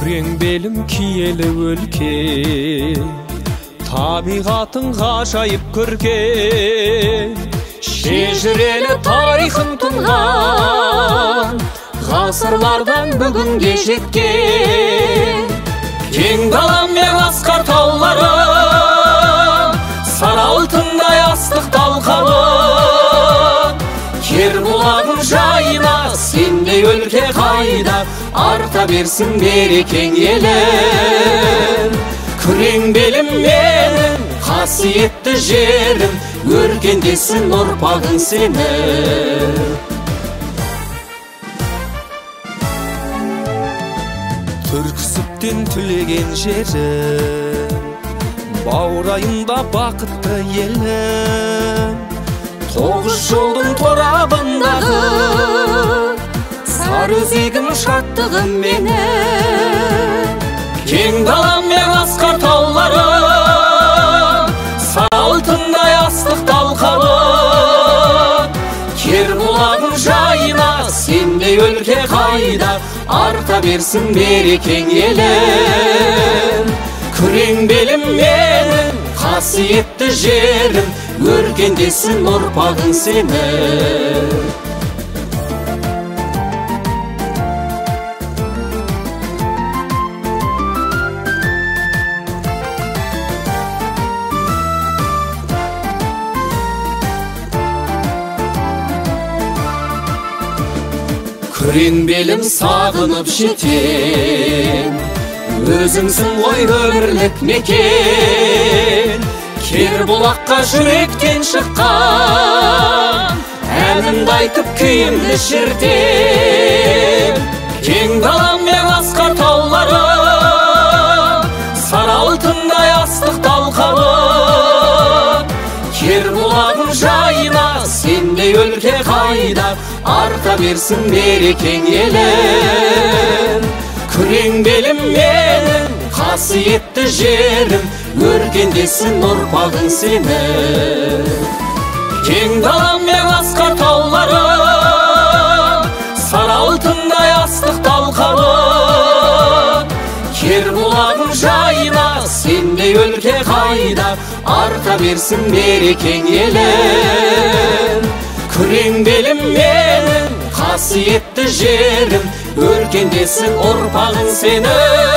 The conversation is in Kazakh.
Күрең белім киелі өлке, табиғатың ғажайып көркем, шежірелі тарихын тұнған, ғасырлардан бүгінге жеткен. Кең далам мен асқар таулары, сары алтындай астық талқалы, кер бұлағың жайына сендей өлке қайда, арта берсін берекең елім. Күрең белім менің қасиетті жерім, өркендесін ұрпағың сенің. Түрксіптен түлеген жерім, баурайында бақытты елім. Тоғыз жолдың торабындағы сары өзегім шаттығым менің. Кең далам мен асқар таулары, сары алтындай астық талқалы, кер бұлағың жайына сендей өлке қайда, арта берсін берекең елім. Күрең белім менің қасиетті жерім, өркендесін ұрпағың сенің. Күрең белім сағынып жетем, өзіңсің ғой өмірлік мекен. Кер бұлаққа жүректен шыққан, әнімді айтып күйімді шертем. Кең далам мен асқар таулары, сары алтындай астық талқалы, кер бұлағың жайына сендей өлке қайда, арта берсін берекең елім. Күрең белім менің қасиетті жерім, өркендесін ұрпағың сенің. Кең далам мен асқар таулары, сары алтындай астық талқалы, кер бұлағың жайына сендей өлке қайда, арта берсін берекең елім. Күрең белім менің қасиетті жерім, өркендесін ұрпағың сенің.